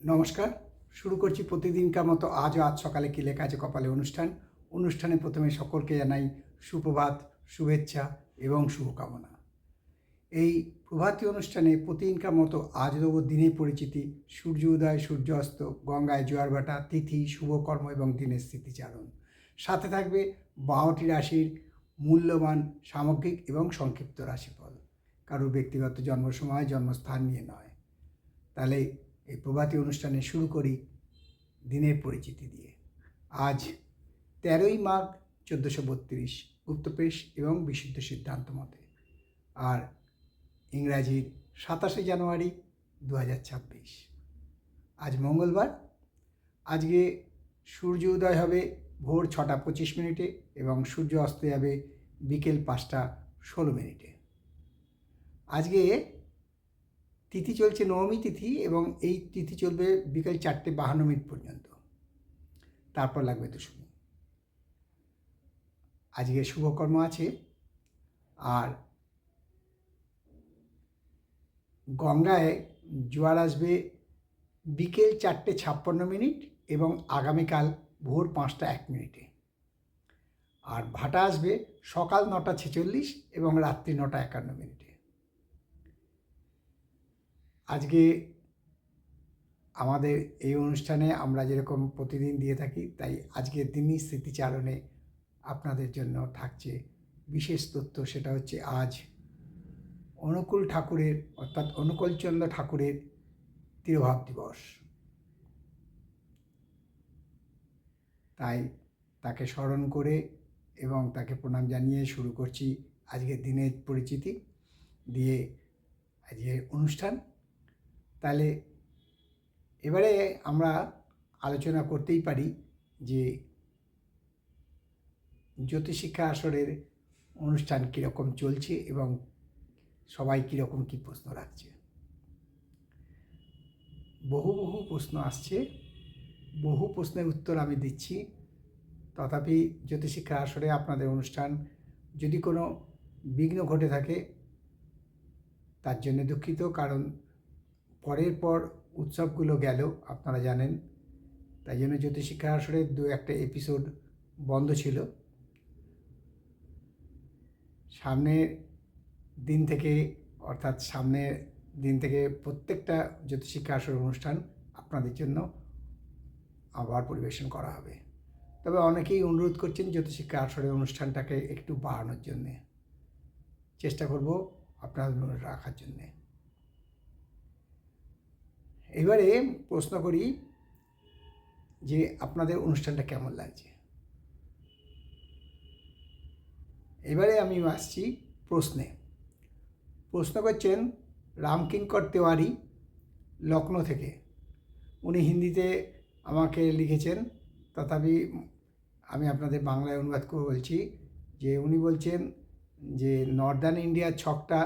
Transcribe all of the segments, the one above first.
নমস্কার। শুরু করছি প্রতিদিনকার মতো আজ সকালে কী লেখা আছে কপালে অনুষ্ঠানে প্রথমে সকলকে জানাই সুপ্রভাত, শুভেচ্ছা এবং শুভকামনা। এই প্রভাতী অনুষ্ঠানে প্রতিদিনকার মতো আজ দেবো দিনের পরিচিতি, সূর্য উদয়, সূর্য অস্ত, গঙ্গায় জোয়ার ভাটা, তিথি, শুভকর্ম এবং দিনের স্মৃতিচারণ। সাথে থাকবে 12টি রাশির মূল্যবান সামগ্রিক এবং সংক্ষিপ্ত রাশিফল, কারোর ব্যক্তিগত জন্ম সময়, জন্মস্থান নিয়ে নয়। তাহলে এই প্রভাতী অনুষ্ঠানে শুরু করি দিনের পরিচিতি দিয়ে। আজ 13ই মাঘ 1432 গুপ্তপ্রেস এবং বিশুদ্ধ সিদ্ধান্ত মতে, আর ইংরাজির 27শে জানুয়ারি 2026। আজ মঙ্গলবার। আজকে সূর্য উদয় হবে ভোর 6টা 25 মিনিটে এবং সূর্য অস্ত যাবে বিকেল 5টা 16 মিনিটে। আজকে তিথি চলছে নবমী তিথি এবং এই তিথি চলবে বিকেল 4টে 52 মিনিট পর্যন্ত, তারপর লাগবে দশমী। আজকে শুভকর্ম আছে, আর গঙ্গায় জোয়ার আসবে বিকেল 4টে 56 মিনিট এবং আগামীকাল ভোর 5টা 1 মিনিটে। আর ভাটা আসবে সকাল 9টা 46 এবং রাত্রি 9টা 51 মিনিটে। আজকে আমাদের এই অনুষ্ঠানে আমরা যেরকম প্রতিদিন দিয়ে থাকি, তাই আজকের দিনই স্মৃতিচারণে আপনাদের জন্য থাকছে বিশেষ তথ্য। সেটা হচ্ছে আজ অনুকূল ঠাকুরের অর্থাৎ অনুকূলচন্দ্র ঠাকুরের তিরোভাব দিবস। তাই তাকে স্মরণ করে এবং তাকে প্রণাম জানিয়ে শুরু করছি আজকের দিনের পরিচিতি দিয়ে আজকের অনুষ্ঠান। তাহলে এবারে আমরা আলোচনা করতেই পারি যে জ্যোতিষশিক্ষা আসরের অনুষ্ঠান কীরকম চলছে এবং সবাই কীরকম কী প্রশ্ন রাখছে। বহু প্রশ্ন আসছে, বহু প্রশ্নের উত্তর আমি দিচ্ছি। তথাপি জ্যোতিষশিক্ষা আসরে আপনাদের অনুষ্ঠান যদি কোনো বিঘ্ন ঘটে থাকে তার জন্য দুঃখিত, কারণ পরের পর উৎসবগুলো গেল আপনারা জানেন, তাই জন্য জ্যোতিষশিক্ষা আসরের 2-1টা এপিসোড বন্ধ ছিল। সামনের দিন থেকে প্রত্যেকটা জ্যোতিষশিক্ষা আসরের অনুষ্ঠান আপনাদের জন্য আবার পরিবেশন করা হবে। তবে অনেকেই অনুরোধ করছেন জ্যোতিষশিক্ষা আসরের অনুষ্ঠানটাকে একটু বাড়ানোর জন্যে। চেষ্টা করব আপনাদের রাখার জন্যে। এবারে প্রশ্ন করি যে আপনাদের অনুষ্ঠানটা কেমন লাগছে। এবারে আমি আসছি প্রশ্নে। প্রশ্ন করছেন রামকিঙ্কর তেওয়ারি লখনৌ থেকে। উনি হিন্দিতে আমাকে লিখেছেন, তথাপি আমি আপনাদের বাংলায় অনুবাদ করে বলছি যে উনি বলছেন যে নর্দার্ন ইন্ডিয়ার ছকটা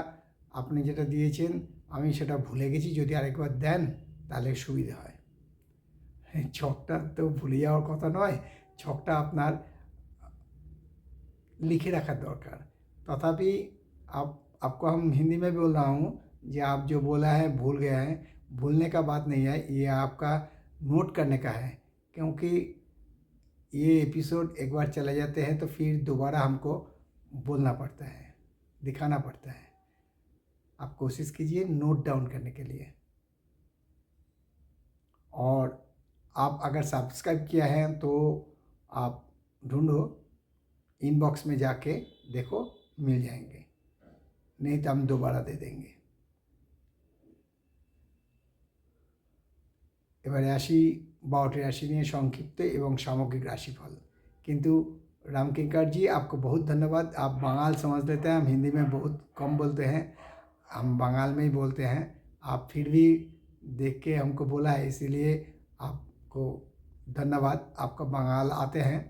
আপনি যেটা দিয়েছেন আমি সেটা ভুলে গেছি, যদি আরেকবার দেন তাহলে সুবিধা হয়। ছকটা তো ভুলে যাওয়ার কথা নয়, ছকটা আপনার लिखे रखा दरकार। तथापि आपको हम हिंदी में बोल रहा हूँ कि आप जो बोला है भूल गए हैं, भूलने का बात नहीं है, ये आपका नोट करने का है, क्योंकि ये एपिसोड एक बार चले जाते हैं तो फिर दोबारा हमको बोलना पड़ता है, दिखाना पड़ता है। आप कोशिश कीजिए नोट डाउन करने के लिए। और आप अगर सब्सक्राइब किया है तो आप ढूंढो, इनबॉक्स में जाके देखो, मिल जाएंगे, नहीं तो हम दोबारा दे देंगे। এবারে আসি 12টি রাশি নিয়ে সংক্ষিপ্ত এবং সামগ্রিক রাশিফল। किंतु रामकिंकर जी आपको बहुत धन्यवाद। आप बंगाल समझ लेते हैं, हम हिंदी में बहुत कम बोलते हैं, हम बंगाल में ही बोलते हैं। आप फिर भी देख के हमको बोला है, इसीलिए आपको धन्यवाद। आपका बंगाल आते हैं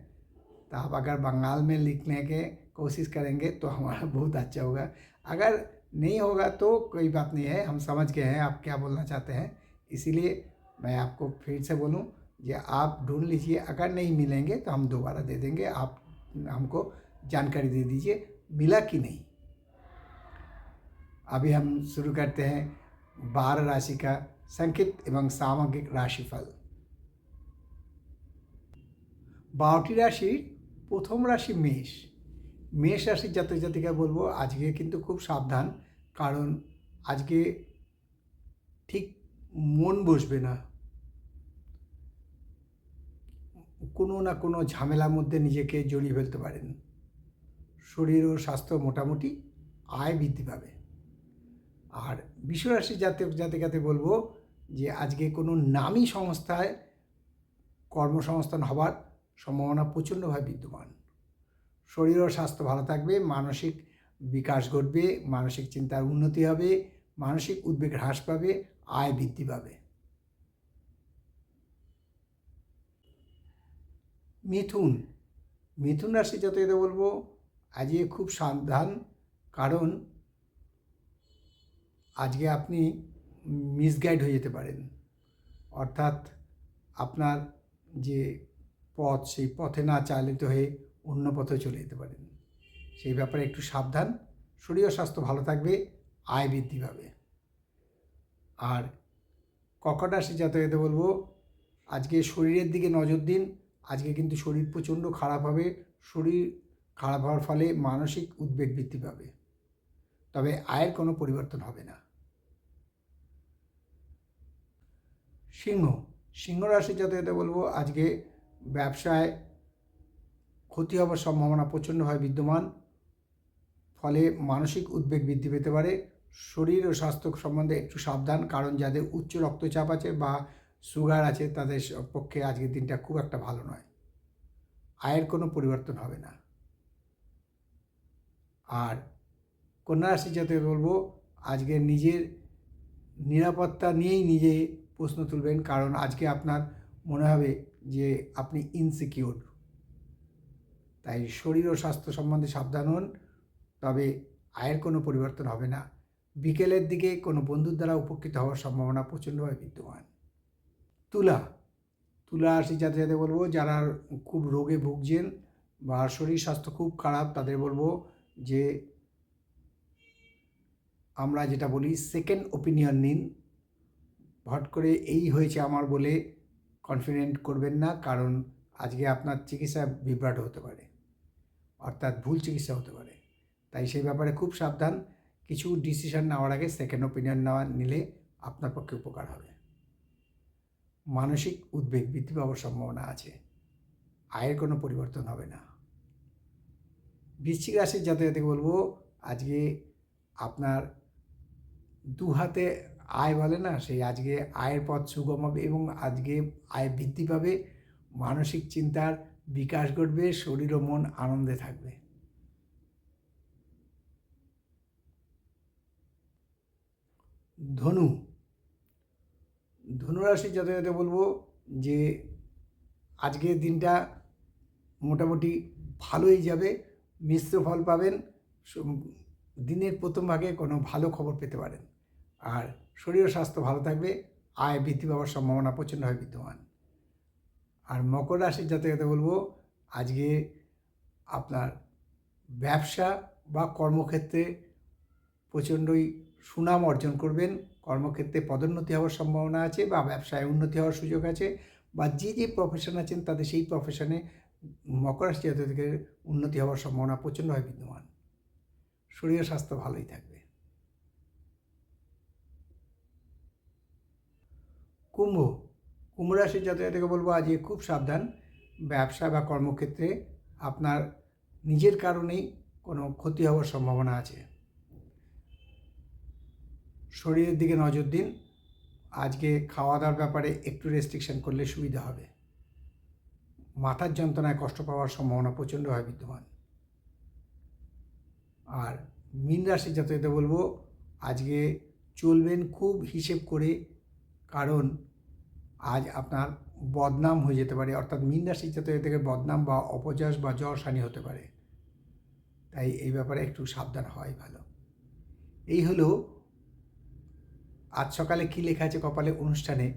तो आप अगर बंगाल में लिखने के कोशिश करेंगे तो हमारा बहुत अच्छा होगा। अगर नहीं होगा तो कोई बात नहीं है, हम समझ गए हैं आप क्या बोलना चाहते हैं। इसीलिए मैं आपको फिर से बोलूं कि आप ढूंढ लीजिए, अगर नहीं मिलेंगे तो हम दोबारा दे देंगे। आप हमको जानकारी दे दीजिए मिला कि नहीं। अभी हम शुरू करते हैं 12 राशि का সংক্ষিপ্ত এবং সামগ্রিক রাশিফল। 12টি রাশির প্রথম রাশি মেষ। মেষ রাশির জাতক জাতিকা বলবো আজকে কিন্তু খুব সাবধান, কারণ আজকে ঠিক মন বসবে না, কোনো না কোনো ঝামেলার মধ্যে নিজেকে জড়িয়ে ফেলতে পারেন। শরীর ও স্বাস্থ্য মোটামুটি, আয় বৃদ্ধি পাবে। আর বিশ্বরাশির জাতক জাতিকাতে বলবো যে আজকে কোনো নামী সংস্থায় কর্মসংস্থান হবার সম্ভাবনা প্রচণ্ডভাবে বিদ্যমান। শরীর ও স্বাস্থ্য ভালো থাকবে, মানসিক বিকাশ ঘটবে, মানসিক চিন্তার উন্নতি হবে, মানসিক উদ্বেগ হ্রাস পাবে, আয় বৃদ্ধি পাবে। মিথুন। মিথুন রাশি জাতকদের বলবো আজকে খুব সাবধান, কারণ আজকে আপনি মিসগাইড হয়ে যেতে পারেন, অর্থাৎ আপনার যে পথ সেই পথে না চালিত হয়ে অন্য পথে চলে যেতে পারেন। সেই ব্যাপারে একটু সাবধান। শরীর ও স্বাস্থ্য ভালো থাকবে, আয় বৃদ্ধি পাবে। আর কর্কট রাশি জাতকদের বলবো আজকে শরীরের দিকে নজর দিন। আজকে কিন্তু শরীর প্রচণ্ড খারাপ হবে। শরীর খারাপ হওয়ার ফলে মানসিক উদ্বেগ বৃদ্ধি পাবে, তবে আয়ের কোনো পরিবর্তন হবে না। সিংহ। সিংহ রাশি জাতকদের বলবো আজকে ব্যবসায় ক্ষতি হওয়ার সম্ভাবনা প্রচণ্ডভাবে বিদ্যমান, ফলে মানসিক উদ্বেগ বৃদ্ধি পেতে পারে। শরীর ও স্বাস্থ্য সম্বন্ধে একটু সাবধান, কারণ যাদের উচ্চ রক্তচাপ আছে বা সুগার আছে তাদের পক্ষে আজকের দিনটা খুব একটা ভালো নয়। আয়ের কোনো পরিবর্তন হবে না। আর কন্যা রাশি জাতকদের বলবো আজকে নিজের নিরাপত্তা নিয়েই নিজে প্রশ্ন তুলবেন, কারণ আজকে আপনার মনে হবে যে আপনি ইনসিকিউর। তাই শরীর ও স্বাস্থ্য সম্বন্ধে সাবধান হন, তবে আয়ের কোনো পরিবর্তন হবে না। বিকেলের দিকে কোনো বন্ধুর দ্বারা উপকৃত হওয়ার সম্ভাবনা প্রচণ্ডভাবে বিদ্যমান। তুলা। তুলা রাশি জাতকদের বলবো যারা খুব রোগে ভুগছেন বা শরীর স্বাস্থ্য খুব খারাপ, তাদের বলবো যে আমরা যেটা বলি সেকেন্ড ওপিনিয়ন নিন। হট করে এই হয়েছে আমার বলে কনফিডেন্ট করবেন না, কারণ আজকে আপনার চিকিৎসা বিভ্রাট হতে পারে, অর্থাৎ ভুল চিকিৎসা হতে পারে। তাই সেই ব্যাপারে খুব সাবধান। কিছু ডিসিশন নেওয়ার আগে সেকেন্ড ওপিনিয়ন নিলে আপনার পক্ষে উপকার হবে। মানসিক উদ্বেগ বৃদ্ধি পাওয়ার সম্ভাবনা আছে, আয়ের কোনো পরিবর্তন হবে না। বৃশ্চিক রাশির জাতকদের বলবো আজকে আপনার দু হাতে আয় বলে না, সেই আজকে আয়ের পথ সুগম হবে এবং আজকে আয় বৃদ্ধি পাবে, মানসিক চিন্তার বিকাশ ঘটবে, শরীর ও মন আনন্দে থাকবে। ধনু। ধনুরাশির জাতকদের বলবো যে আজকের দিনটা মোটামুটি ভালোই যাবে, মিশ্র ফল পাবেন। দিনের প্রথম ভাগে কোনো ভালো খবর পেতে পারেন। আর শরীর ও স্বাস্থ্য ভালো থাকবে, আয় বৃদ্ধি পাওয়ার সম্ভাবনা প্রচণ্ডভাবে বিদ্যমান। আর মকর রাশির জাতকদের বলবো আজকে আপনার ব্যবসা বা কর্মক্ষেত্রে প্রচণ্ডই সুনাম অর্জন করবেন। কর্মক্ষেত্রে পদোন্নতি হওয়ার সম্ভাবনা আছে বা ব্যবসায় উন্নতি হওয়ার সুযোগ আছে, বা যে প্রফেশন আছেন তাদের সেই প্রফেশনে মকর রাশি জাতকদের উন্নতি হওয়ার সম্ভাবনা প্রচণ্ডভাবে বিদ্যমান। শরীর স্বাস্থ্য ভালোই থাকবে। কুম্ভ। কুম্ভ রাশির জাতকদেরকে বলবো আজকে খুব সাবধান। ব্যবসা বা কর্মক্ষেত্রে আপনার নিজের কারণেই কোনো ক্ষতি হওয়ার সম্ভাবনা আছে। শরীরের দিকে নজর দিন। আজকে খাওয়া দাওয়ার ব্যাপারে একটু রেস্ট্রিকশন করলে সুবিধা হবে। মাথার যন্ত্রণায় কষ্ট পাওয়ার সম্ভাবনা প্রচণ্ডভাবে বিদ্যমান। আর মীন রাশির জাতকদের বলবো আজকে চলবেন খুব হিসেব করে, কারণ আজ আপনার বদনাম হয়ে যেতে পারে, অর্থাৎ মীন রাশির জাতকদের বদনাম বা অপযশ বা যশ হানি হতে পারে। তাই এই ব্যাপারে একটু সাবধান হওয়াই ভালো। এই হলো আজ সকালে কী লেখা আছে কপালে অনুষ্ঠানে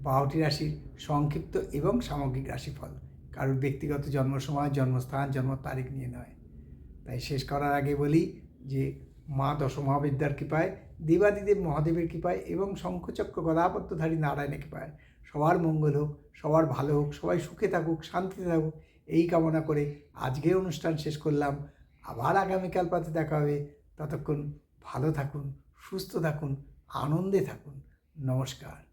12টি রাশির সংক্ষিপ্ত এবং সামগ্রিক রাশিফল। কারোর ব্যক্তিগত জন্ম সময়, জন্মস্থান, জন্ম তারিখ নিয়ে নয়। তাই শেষ করার আগে বলি যে মা দশমহাবিদ্যার কৃপায়, দেবাদিদেব মহাদেবের কৃপায় এবং শঙ্খচক্র গদাপদ্মধারী নারায়ণের কৃপায় সবার মঙ্গল হোক, সবার ভালো হোক, সবাই সুখে থাকুক, শান্তিতে থাকুক, এই কামনা করে আজকের অনুষ্ঠান শেষ করলাম। আবার আগামীকাল পাতে দেখা হবে। ততক্ষণ ভালো থাকুন, সুস্থ থাকুন, আনন্দে থাকুন। নমস্কার।